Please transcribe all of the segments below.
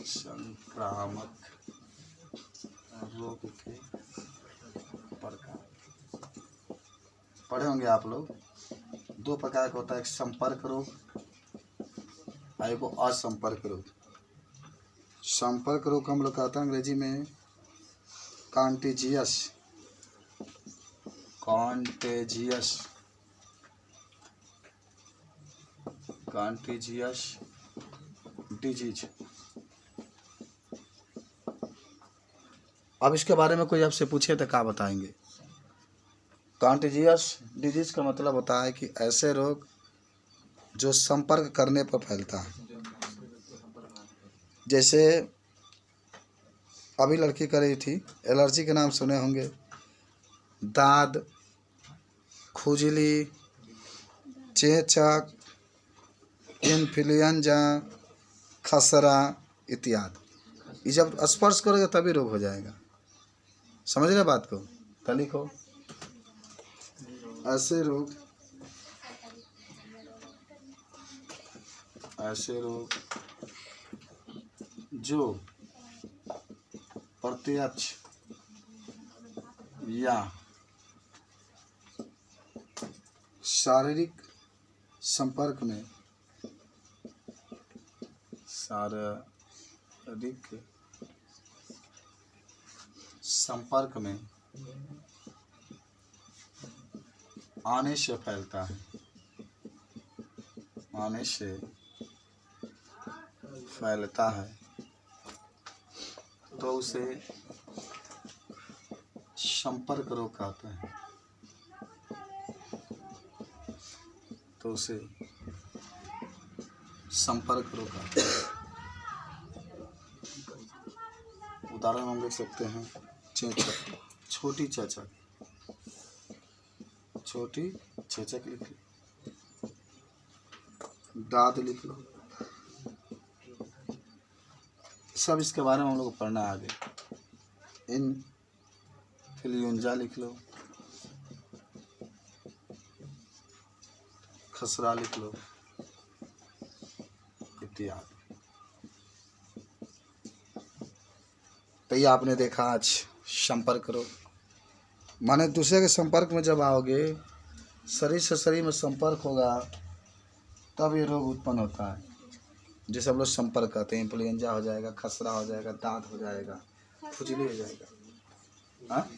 संक्रामक रोग के प्रकार पढ़े होंगे आप लोग। 2 प्रकार का होता है, एक संपर्क रोग और एक असंपर्क रोग। संपर्क रोग हम लोग कहते हैं अंग्रेजी में कॉन्टेजियस डिजीज। अब इसके बारे में कोई आपसे पूछे तो क्या बताएंगे? कॉन्टेजियस डिजीज का मतलब होता है कि ऐसे रोग जो संपर्क करने पर फैलता है। जैसे अभी लड़की कर रही थी, एलर्जी के नाम सुने होंगे, दाद, खुजली, चेचक, इन्फ्लुएंजा, खसरा इत्यादि। ये जब स्पर्श करोगे तभी रोग हो जाएगा। समझ रहे बात को? तो लिखो, ऐसे रोग जो प्रत्यक्ष या शारीरिक संपर्क में आने से फैलता है, तो उसे संपर्क रोग कहते हैं। उदाहरण हम लिख सकते हैं, चेचक, छोटी चेचक लिख लो, दाद लिख लो, सब इसके बारे में हम लोग को पढ़ना है आगे। इन्फ्लुएंजा लिख लो, खसरा लिख लो इत्यादि। तो ये आपने देखा आज संपर्क रोग, माने दूसरे के संपर्क में जब आओगे, शरीर से शरीर में संपर्क होगा तब ये रोग उत्पन्न होता है। जैसे हम लोग संपर्क करते हैं, इन्फ्लुएंजा हो जाएगा, खसरा हो जाएगा, दांत हो जाएगा, खुजली हो जाएगा। हाँ,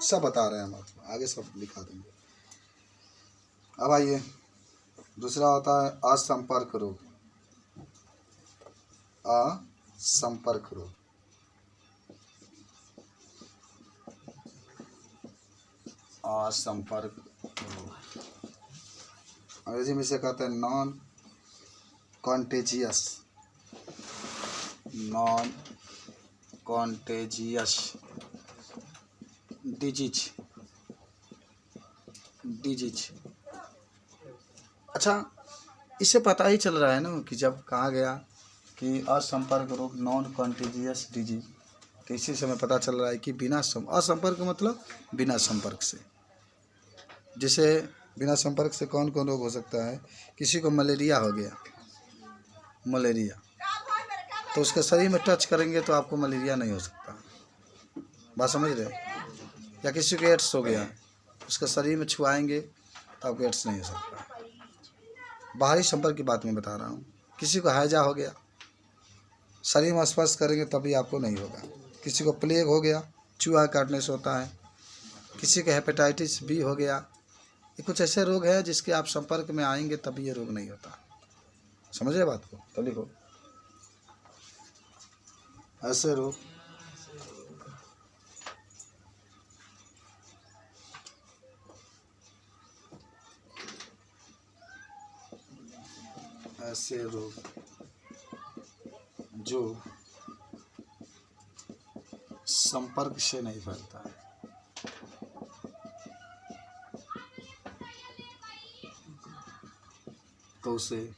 सब बता रहे हैं हम आपको, आगे सब लिखा देंगे। अब आइए, दूसरा होता है असंपर्क रोग। असंपर्क रोग अंग्रेजी में से कहते हैं नॉन कॉन्टेजियस डिजीज। अच्छा, इससे पता ही चल रहा है ना कि जब कहा गया कि असंपर्क रोग नॉन कॉन्टेजियस डिजीज, तो इसी से हमें पता चल रहा है कि असंपर्क मतलब बिना संपर्क से। जैसे बिना संपर्क से कौन कौन रोग हो सकता है? किसी को मलेरिया हो गया, तो उसके शरीर में टच करेंगे तो आपको मलेरिया नहीं हो सकता, बात समझ रहे? या किसी को एड्स हो गया, उसके शरीर में छुआएंगे तो आपको एड्स नहीं हो सकता। बाहरी संपर्क की बात मैं बता रहा हूँ। किसी को हैजा हो गया, शरीर में स्पर्श करेंगे तभी आपको नहीं होगा। किसी को प्लेग हो गया, चूहा काटने से होता है। किसी को हेपेटाइटिस बी हो गया। ये कुछ ऐसे रोग हैं जिसके आप संपर्क में आएंगे तभी ये रोग नहीं होता। समझ रहे बात को? तो लिखो, ऐसे रोग जो संपर्क से नहीं फैलता है, तो उसे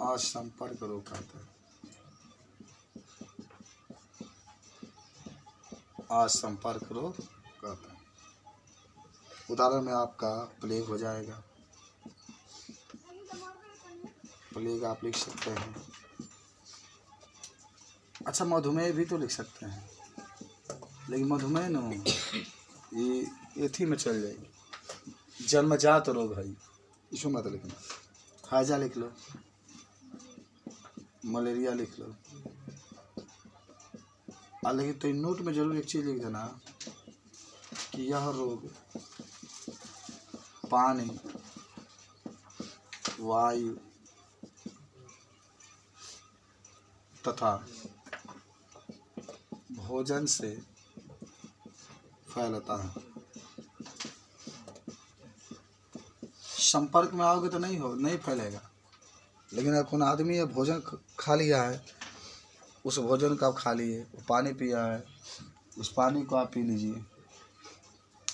असंपर्क रोग कहते हैं। असंपर्क रोग कहते हैं। उदाहरण में आपका प्लेग हो जाएगा, प्लेग आप लिख सकते हैं। अच्छा, मधुमेह भी तो लिख सकते हैं, लेकिन मधुमेह न ये एथी में चल जाएगी, जन्मजात रोग है, इसमें मत लिखना। हैजा लिख लो, मलेरिया लिख लो। लेकिन तो नोट में जरूर एक चीज़ लिख देना कि यह रोग पानी, वायु तथा भोजन से फैलता है। संपर्क में आओगे तो नहीं फैलेगा, लेकिन अगर कोई आदमी है भोजन खा लिया है, उस भोजन को आप खा लिए, पानी पिया है, उस पानी को आप पी लीजिए।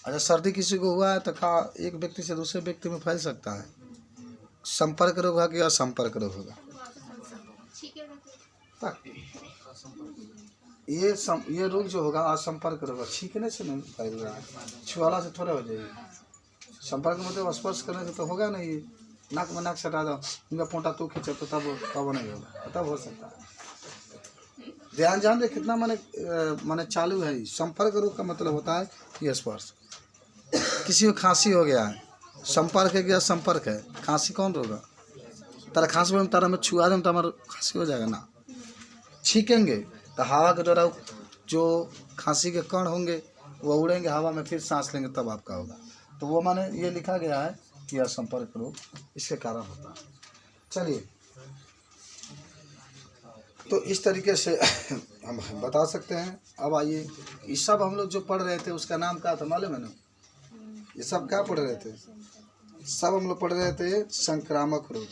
अच्छा, सर्दी किसी को हुआ है तो एक व्यक्ति से दूसरे व्यक्ति में फैल सकता है। संपर्क रोग होगा कि असंपर्क रोग होगा? ये रोग जो होगा असंपर्क रोग, छींकने से नहीं फैल रहा है, छुआला से थोड़ा हो जाएगी। संपर्क में तो स्पर्श करने से तो होगा नहीं। नाक में नाक सटा दो, उनका पोंटा तो खींचो तो तब नहीं होगा, तब हो सकता है। ध्यान दे कितना माने चालू है। संपर्क रोग का मतलब होता है कि स्पर्श। किसी को खांसी हो गया है, संपर्क है क्या? संपर्क है। खांसी कौन रोगा? तारा खांसी में तारा में छुआ दें तो हमारा खांसी हो जाएगा ना। छींकेंगे तो हवा के द्वारा जो खांसी के कण होंगे वो उड़ेंगे हवा में, फिर सांस लेंगे तब आपका होगा। तो वो माने ये लिखा गया है कि यह संपर्क रोग इसके कारण होता है। चलिए, तो इस तरीके से हम बता सकते हैं। अब आइए, ये सब हम लोग जो पढ़ रहे थे उसका नाम क्या था मालूम है ना? ये सब क्या पढ़ रहे थे? सब हम लोग पढ़ रहे थे संक्रामक रोग,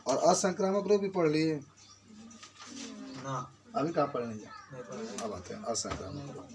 और असंक्रामक रोग भी पढ़ लिए ना। अभी कहाँ पढ़ने जाए, अब आते हैं असंक्रामक रोग।